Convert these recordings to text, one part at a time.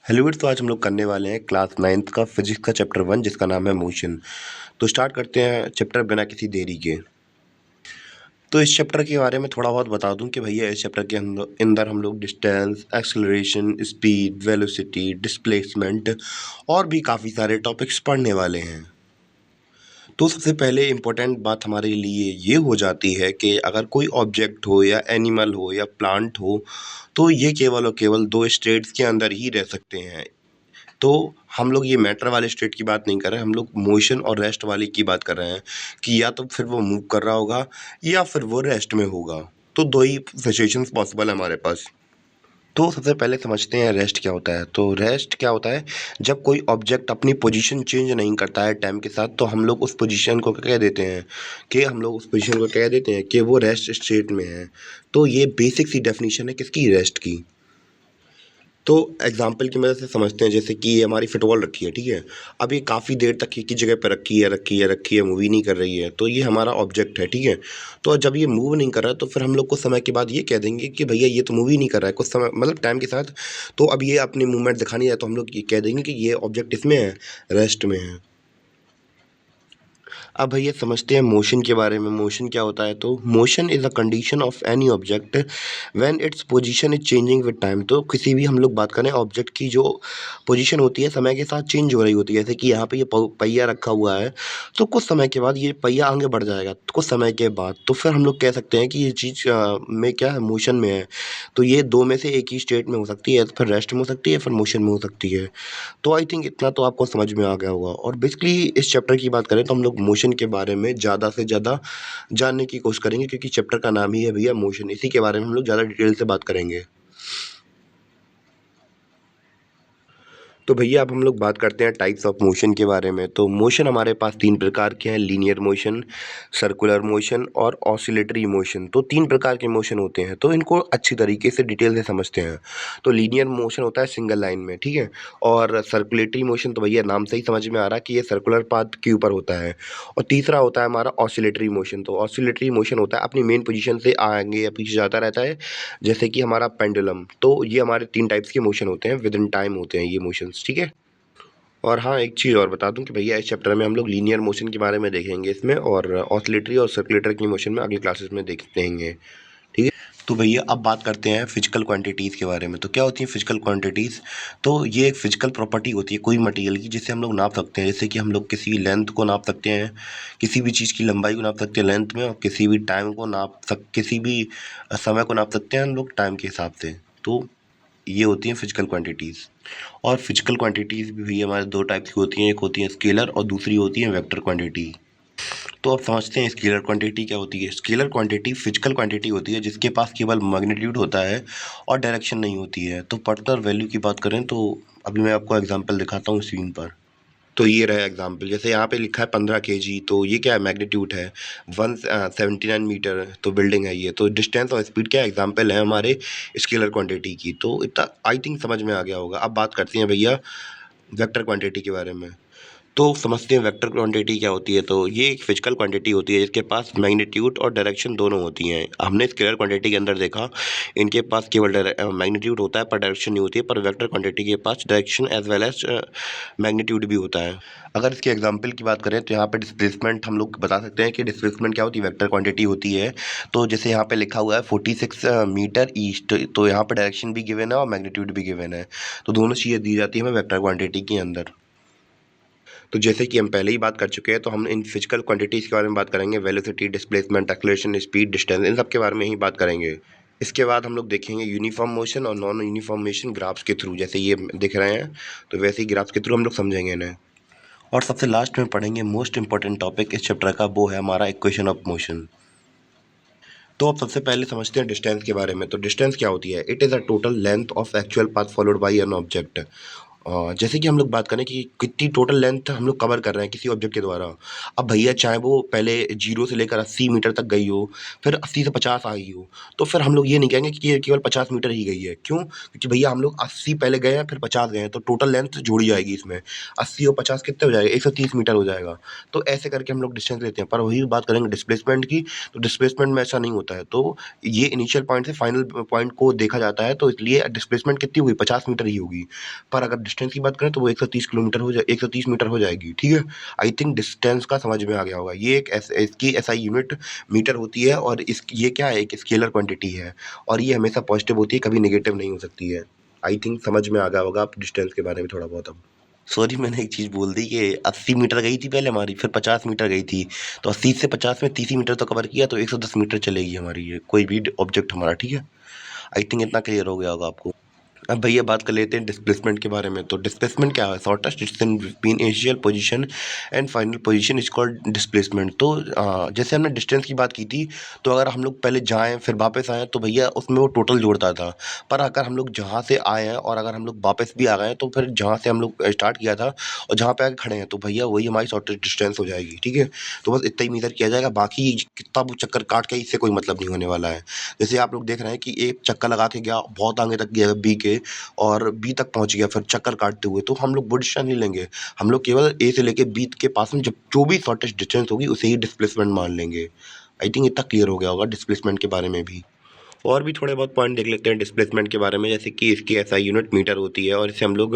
Hello तो आज हम लोग करने वाले हैं क्लास 9th का फिजिक्स का चैप्टर 1 जिसका नाम है मोशन। तो स्टार्ट करते हैं चैप्टर बिना किसी देरी के। तो इस चैप्टर के बारे में थोड़ा बहुत बता दूं कि भैया इस चैप्टर के अंदर हम लोग distance, acceleration, speed, velocity, displacement और भी काफ़ी सारे टॉपिक्स पढ़ने वाले हैं। तो सबसे पहले इम्पोर्टेंट बात हमारे लिए ये हो जाती है कि अगर कोई ऑब्जेक्ट हो या एनिमल हो या प्लांट हो तो ये केवल और केवल दो स्टेट्स के अंदर ही रह सकते हैं। तो हम लोग ये मैटर वाले स्टेट की बात नहीं कर रहे हैं, हम लोग मोशन और रेस्ट वाली की बात कर रहे हैं कि या तो फिर वो मूव कर रहा होगा या फिर वो रेस्ट में होगा। तो दो ही सिचुएशंस पॉसिबल है हमारे पास। तो सबसे पहले समझते हैं रेस्ट क्या होता है। तो रेस्ट क्या होता है, जब कोई ऑब्जेक्ट अपनी पोजीशन चेंज नहीं करता है टाइम के साथ तो हम लोग उस पोजीशन को कह देते हैं कि वो रेस्ट स्टेट में है। तो ये बेसिक सी डेफिनेशन है किसकी, रेस्ट की। तो एग्जाम्पल की मदद से समझते हैं, जैसे कि ये हमारी फुटबॉल रखी है, ठीक है। अब ये काफ़ी देर तक एक ही जगह पर रखी है, मूव ही नहीं कर रही है, तो ये हमारा ऑब्जेक्ट है, ठीक है। तो जब ये मूव नहीं कर रहा है तो फिर हम लोग कुछ समय के बाद ये कह देंगे कि भैया ये तो मूव ही नहीं कर रहा है, कुछ समय मतलब टाइम के साथ। तो अब ये अपनी मूवमेंट दिखा नहीं रहा, तो हम लोग ये कह देंगे कि ये ऑब्जेक्ट इसमें है, रेस्ट में है। अब भैया समझते हैं मोशन के बारे में। मोशन क्या होता है, तो motion is a condition of any object when its position is changing with time. तो किसी भी हम लोग बात करें ऑब्जेक्ट की जो पोजीशन होती है समय के साथ चेंज हो रही होती है, जैसे कि यहाँ पे ये पहिया रखा हुआ है, तो कुछ समय के बाद ये पहिया आगे बढ़ जाएगा, तो कुछ समय के बाद तो फिर हम लोग कह सकते हैं कि ये चीज़ में क्या है, मोशन में है। तो ये दो में से एक ही स्टेट में हो सकती है, फिर रेस्ट में हो सकती है, फिर मोशन में हो सकती है। तो आई थिंक इतना तो आपको समझ में आ गया होगा। और बेसिकली इस चैप्टर की बात करें तो हम लोग मोशन के बारे में ज़्यादा से ज़्यादा जानने की कोशिश करेंगे, क्योंकि चैप्टर का नाम ही है भैया मोशन, इसी के बारे में हम लोग ज़्यादा डिटेल से बात करेंगे। तो भैया अब हम लोग बात करते हैं टाइप्स ऑफ मोशन के बारे में। तो मोशन हमारे पास तीन प्रकार के हैं, लीनियर मोशन, सर्कुलर मोशन और ऑसिलेटरी मोशन। तो तीन प्रकार के मोशन होते हैं, तो इनको अच्छी तरीके से डिटेल से समझते हैं। तो लीनियर मोशन होता है सिंगल लाइन में, ठीक है। और सर्कुलेटरी मोशन तो भैया नाम से ही समझ में आ रहा है कि ये सर्कुलर पाथ के ऊपर होता है। और तीसरा होता है हमारा ऑसिलेटरी मोशन। तो ऑसिलेटरी मोशन होता है अपनी मेन पोजीशन से आगे या पीछे जाता रहता है, जैसे कि हमारा पेंडुलम। तो ये हमारे तीन टाइप्स के मोशन होते हैं, विद इन टाइम होते हैं ये मोशंस, ठीक है। और हाँ, एक चीज़ और बता दूं कि भैया इस चैप्टर में हम लोग लीनियर मोशन के बारे में देखेंगे इसमें, और ऑसिलेटरी और सर्कुलेटर की मोशन में अगली क्लासेस में देखते हैं, ठीक है। तो भैया अब बात करते हैं फिजिकल क्वांटिटीज़ के बारे में। तो क्या होती है फिजिकल क्वांटिटीज़, तो ये एक फिजिकल प्रॉपर्टी होती है कोई मटेरियल की जिसे हम लोग नाप सकते हैं। जैसे कि हम लोग किसी लेंथ को नाप सकते हैं, किसी भी चीज़ की लंबाई को नाप सकते हैं लेंथ में, और किसी भी टाइम को किसी भी समय को नाप सकते हैं हम लोग टाइम के हिसाब से। तो ये होती हैं फिजिकल क्वांटिटीज़। और फिजिकल क्वांटिटीज़ भी हमारे दो टाइप्स की होती हैं, एक होती है स्केलर और दूसरी होती है वेक्टर क्वांटिटी। तो अब समझते हैं स्केलर क्वांटिटी क्या होती है। स्केलर क्वांटिटी फिजिकल क्वांटिटी होती है जिसके पास केवल मैग्नीट्यूड होता है और डायरेक्शन नहीं होती है। तो पर्टिकुलर वैल्यू की बात करें तो अभी मैं आपको एग्जांपल दिखाता हूँ स्क्रीन पर। तो ये रहा एग्जाम्पल, जैसे यहाँ पे लिखा है 15 kg, तो ये क्या है, मैग्नीट्यूड है। 179 मीटर तो बिल्डिंग है ये। तो डिस्टेंस और स्पीड क्या एग्जाम्पल है हमारे स्केलर क्वांटिटी की। तो इतना आई थिंक समझ में आ गया होगा। अब बात करते हैं भैया वेक्टर क्वांटिटी के बारे में। तो समझते हैं वेक्टर क्वांटिटी क्या होती है। तो ये एक फिजिकल क्वांटिटी होती है जिसके पास मैग्नीट्यूड और डायरेक्शन दोनों होती हैं। हमने स्केलर क्वांटिटी के अंदर देखा इनके पास केवल मैग्नीट्यूड होता है पर डायरेक्शन नहीं होती है, पर वेक्टर क्वांटिटी के पास direction as well as magnitude भी होता है। अगर इसके एग्जांपल की बात करें तो यहाँ पे डिस्प्लेसमेंट हम लोग बता सकते हैं कि डिस्प्लेसमेंट क्या होती है, वेक्टर क्वांटिटी होती है। तो जैसे यहाँ पे लिखा हुआ है 46 मीटर ईस्ट, तो यहाँ पे डायरेक्शन भी गिवन है और मैग्नीट्यूड भी गिवन है। तो दोनों चीज़ें दी जाती है हमें वेक्टर क्वांटिटी के अंदर। तो जैसे कि हम पहले ही बात कर चुके हैं, तो हम इन फिजिकल क्वांटिटीज़ के बारे में बात करेंगे, velocity, displacement, acceleration, speed, distance, इन सब के बारे में ही बात करेंगे। इसके बाद हम लोग देखेंगे यूनिफॉर्म मोशन और नॉन यूनिफॉर्म मोशन ग्राफ्स के थ्रू, जैसे ये दिख रहे हैं तो वैसे ही ग्राफ्स के थ्रू हम लोग समझेंगे इन्हें। और सबसे लास्ट में पढ़ेंगे मोस्ट इंपॉर्टेंट टॉपिक इस चैप्टर का, वो है हमारा इक्वेशन ऑफ मोशन। तो अब सबसे पहले समझते हैं डिस्टेंस के बारे में। तो डिस्टेंस क्या होती है, it is a total length of actual path followed by an object. जैसे कि हम लोग बात करें कि कितनी टोटल लेंथ हम लोग कवर कर रहे हैं किसी ऑब्जेक्ट के द्वारा। अब भैया चाहे वो पहले 0 से लेकर 80 मीटर तक गई हो, फिर 80 से 50 आई हो, तो फिर हम लोग ये नहीं कहेंगे कि ये केवल 50 मीटर ही गई है। क्यों? क्योंकि भैया हम लोग 80 पहले गए हैं, फिर 50 गए हैं, तो टोटल लेंथ जोड़ी जाएगी इसमें। 80 और 50 कितने हो जाएगा? 130 मीटर हो जाएगा। तो ऐसे करके हम लोग डिस्टेंस लेते हैं। पर वही बात करेंगे डिस्प्लेसमेंट की, तो डिस्प्लेसमेंट में ऐसा नहीं होता है। तो ये इनिशियल पॉइंट से फाइनल पॉइंट को देखा जाता है, तो इसलिए डिस्प्लेसमेंट कितनी हुई? 50 मीटर ही होगी। पर अगर डिस्टेंस की बात करें तो वो 130 किलोमीटर हो जाए 130 मीटर हो जाएगी, ठीक है? आई थिंक डिस्टेंस का समझ में आ गया होगा। ये एक इसकी एसआई यूनिट मीटर होती है और इस ये क्या है? एक स्केलर क्वांटिटी है और ये हमेशा पॉजिटिव होती है, कभी नेगेटिव नहीं हो सकती है। आई थिंक समझ में आ गया होगा आप डिस्टेंस के बारे में थोड़ा बहुत अब। सॉरी मैंने एक चीज़ बोल दी कि 80 मीटर गई थी पहले हमारी, फिर 50 मीटर गई थी। तो 80 से 50 में 30 ही मीटर तो कवर किया, तो 110 मीटर चलेगी हमारी ये कोई भी ऑब्जेक्ट हमारा, ठीक है? आई थिंक इतना क्लियर हो गया होगा आपको। अब भैया बात कर लेते हैं डिस्प्लेसमेंट के बारे में। तो डिस्प्लेसमेंट क्या है? Shortest distance between initial position and final position is called displacement. तो जैसे हमने डिस्टेंस की बात की थी, तो अगर हम लोग पहले जाएँ फिर वापस आएँ तो भैया उसमें वो टोटल जोड़ता था। पर अगर हम लोग जहाँ से आए हैं और अगर हम लोग वापस भी आ गए हैं, तो फिर जहाँ से हम लोग स्टार्ट किया था और जहाँ पे आके खड़े हैं, तो भैया वही हमारी शॉर्टेस्ट डिस्टेंस हो जाएगी, ठीक है? तो बस इतना ही मेजर किया जाएगा, बाकी कितना वो चक्कर काट के इससे कोई मतलब नहीं होने वाला है। जैसे आप लोग देख रहे हैं कि एक चक्कर लगा के गया, बहुत आगे तक गया बी के और बी तक पहुँच गया फिर चक्कर काटते हुए, तो हम लोग वो डिस्टेंस नहीं लेंगे। हम लोग केवल ए से लेके बी के पास में जब जो भी शॉर्टेस्ट डिस्टेंस होगी उसे ही डिस्प्लेसमेंट मान लेंगे। आई थिंक इतना क्लियर हो गया होगा डिस्प्लेसमेंट के बारे में भी। और भी थोड़े बहुत पॉइंट देख लेते हैं डिस्प्लेसमेंट के बारे में, जैसे कि इसकी एसआई यूनिट मीटर होती है और इसे हम लोग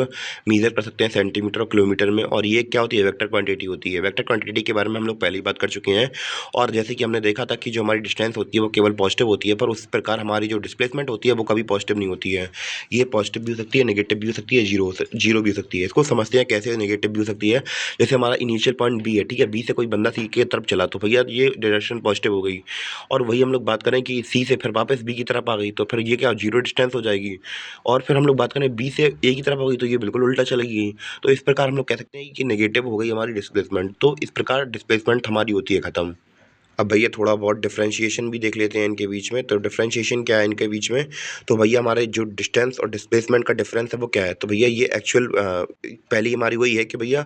मीज़र कर सकते हैं सेंटीमीटर और किलोमीटर में। और ये क्या होती है? वेक्टर क्वांटिटी होती है। वेक्टर क्वांटिटी के बारे में हम लोग पहले ही बात कर चुके हैं। और जैसे कि हमने देखा था कि जो हमारी डिस्टेंस होती है वो केवल पॉजिटिव होती है, पर उस प्रकार हमारी जो डिस्प्लेसमेंट होती है वो कभी पॉजिटिव नहीं होती है। ये पॉजिटिव भी हो सकती है, नेगेटिव भी हो सकती है, जीरो भी हो सकती है। इसको समझते हैं कैसे नेगेटिव भी हो सकती है। जैसे हमारा इनिशियल पॉइंट बी है, ठीक है? बी से कोई बंदा सी की तरफ चला, तो भैया ये डायरेक्शन पॉजिटिव हो गई। और वही हम लोग बात करें कि सी से फिर वापस बी की तरफ आ गई, तो फिर ये क्या जीरो डिस्टेंस हो जाएगी। और फिर हम लोग बात करें बी से ए की तरफ हो गई, तो ये बिल्कुल उल्टा चलेगी। तो इस प्रकार हम लोग कह सकते हैं कि नेगेटिव हो गई हमारी डिस्प्लेसमेंट। तो इस प्रकार डिस्प्लेसमेंट हमारी होती है ख़त्म। अब भैया थोड़ा बहुत डिफरेंशिएशन भी देख लेते हैं इनके बीच में। तो डिफरेंशिएशन क्या है इनके बीच में? तो भैया हमारे जो डिस्टेंस और डिस्प्लेसमेंट का डिफरेंस है वो क्या है? तो भैया ये एक्चुअल पहली हमारी वही है कि भैया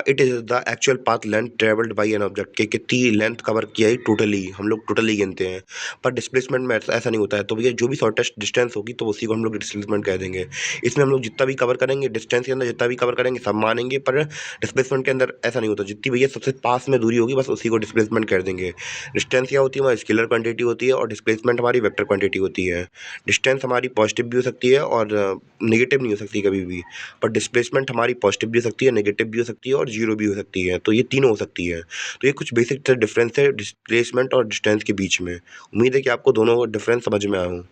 it is the actual path length travelled by an object, कि कितनी लेंथ कवर किया है टोटली, हम लोग टोटली गिनते हैं। पर डिस्प्लेसमेंट में ऐसा ऐसा नहीं होता है। तो भैया जो भी शॉर्टेस्ट डिस्टेंस होगी तो उसी को हम लोग डिस्प्लेसमेंट कह देंगे। इसमें हम लोग जितना भी कवर करेंगे डिस्टेंस के अंदर, जितना भी कवर करेंगे सब मानेंगे, पर डिस्प्लेसमेंट के अंदर ऐसा नहीं होता। जितनी भैया सबसे पास में दूरी होगी बस उसी को डिस्प्लेसमेंट कर देंगे। डिस्टेंस क्या होती है? हमारी स्केलर क्वांटिटी होती है और डिस्प्लेसमेंट हमारी वेक्टर क्वांटिटी होती है। डिस्टेंस हमारी पॉजिटिव भी हो सकती है और नेगेटिव नहीं हो सकती कभी भी। पर डिस्प्लेसमेंट हमारी पॉजिटिव भी हो सकती है, नेगेटिव भी हो सकती है और जीरो भी हो सकती है। तो ये तीनों हो सकती है। तो ये कुछ बेसिक डिफरेंस है डिस्प्लेसमेंट और डिस्टेंस के बीच में। उम्मीद है कि आपको दोनों डिफरेंस समझ में आया हो।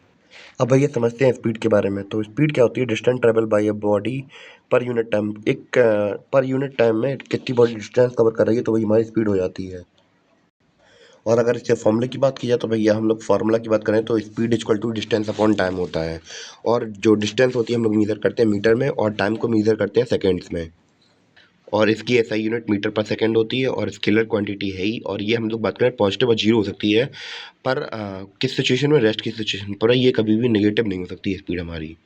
अब भैया समझते हैं स्पीड के बारे में। तो स्पीड क्या होती है? Distance travel by a body per unit time. एक पर यूनिट टाइम में कितनी बॉडी डिस्टेंस कवर कर रही है, तो वही हमारी स्पीड हो जाती है। और अगर इसके फॉर्मूले की बात की जाए तो भैया हम लोग फार्मूला की बात करें तो speed equal to distance upon time होता है। और जो डिस्टेंस होती है हम लोग मीज़र करते हैं मीटर में और टाइम को मीज़र करते हैं सेकेंड्स में। और इसकी एसआई यूनिट मीटर पर सेकंड होती है और स्केलर क्वांटिटी है ही। और ये हम लोग बात करें पॉजिटिव और जीरो हो सकती है, पर किस सिचुएशन में? रेस्ट की सिचुएशन पर ये कभी भी नेगेटिव नहीं हो सकती स्पीड हमारी।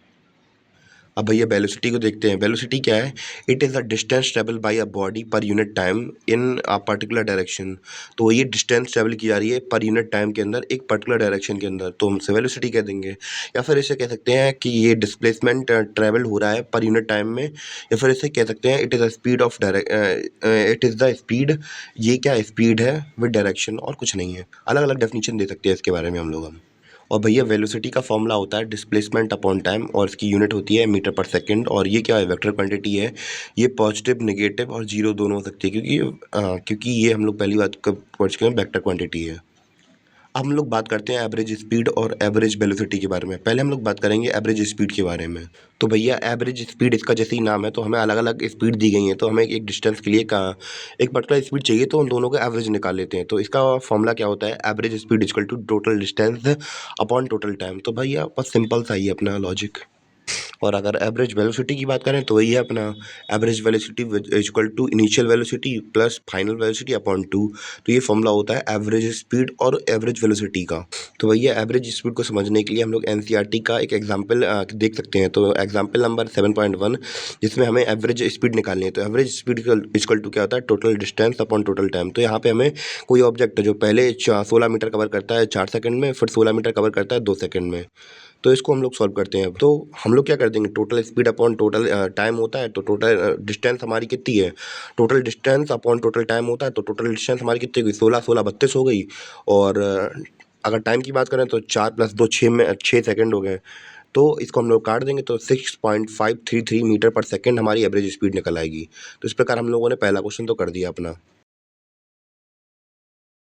अब भैया वेलोसिटी को देखते हैं। वेलोसिटी क्या है? It is the distance travel by a body per unit time in a particular direction. तो ये डिस्टेंस ट्रेवल की जा रही है पर यूनिट टाइम के अंदर, एक पर्टिकुलर डायरेक्शन के अंदर, तो हम इसे वेलोसिटी कह देंगे। या फिर इसे कह सकते हैं कि ये डिस्प्लेसमेंट ट्रेवल हो रहा है पर यूनिट टाइम में। या फिर इसे कह सकते हैं it is the speed of it is the speed. ये क्या स्पीड है विद डायरेक्शन और कुछ नहीं है। अलग अलग डेफिनेशन दे सकते हैं इसके बारे में हम लोग। और भैया वेलोसिटी का फॉर्मूला होता है डिस्प्लेसमेंट अपॉन टाइम और इसकी यूनिट होती है मीटर पर सेकंड। और ये क्या है? वेक्टर क्वांटिटी है। ये पॉजिटिव नेगेटिव और जीरो दोनों हो सकती है, क्योंकि ये हम लोग पहली बात पढ़ चुके हैं वेक्टर क्वांटिटी है। अब हम लोग बात करते हैं एवरेज स्पीड और एवरेज वेलोसिटी के बारे में। पहले हम लोग बात करेंगे एवरेज स्पीड के बारे में। तो भैया एवरेज स्पीड इसका जैसे ही नाम है, तो हमें अलग अलग स्पीड दी गई है, तो हमें एक डिस्टेंस के लिए एक पर्टिकुलर स्पीड चाहिए, तो उन दोनों का एवरेज निकाल लेते हैं। तो इसका फॉर्मूला क्या होता है? Average speed equal to total distance upon total time. तो भैया बस सिंपल सा ही है अपना लॉजिक। और अगर एवरेज वेलोसिटी की बात करें तो वही है अपना average velocity equal to initial velocity plus final velocity upon 2। तो ये फॉर्मूला होता है एवरेज स्पीड और एवरेज वेलोसिटी का। तो वही है एवरेज स्पीड को समझने के लिए हम लोग एनसीईआरटी का एक एग्जांपल देख सकते हैं। तो एग्जांपल नंबर 7.1 जिसमें हमें एवरेज स्पीड निकालनी है। तो एवरेज स्पीड इक्वल टू क्या होता है, total distance upon total time. तो यहाँ पे हमें कोई ऑब्जेक्ट है जो पहले 16 मीटर कवर करता है 4 सेकंड में, फिर 16 मीटर कवर करता है 2 सेकंड में। तो इसको हम लोग सॉल्व करते हैं। तो हम लोग क्या कर देंगे, total speed upon total time होता है, तो टोटल डिस्टेंस हमारी कितनी है, total distance upon total time होता है, तो टोटल डिस्टेंस हमारी कितनी हुई, 16 16 32 हो गई। और अगर टाइम की बात करें तो 4 + 2 6 में 6 सेकंड हो गए। तो इसको हम लोग काट देंगे तो 6.533 मीटर पर सेकंड हमारी एवरेज स्पीड निकल आएगी। तो इस प्रकार हम लोगों ने पहला क्वेश्चन तो कर दिया अपना।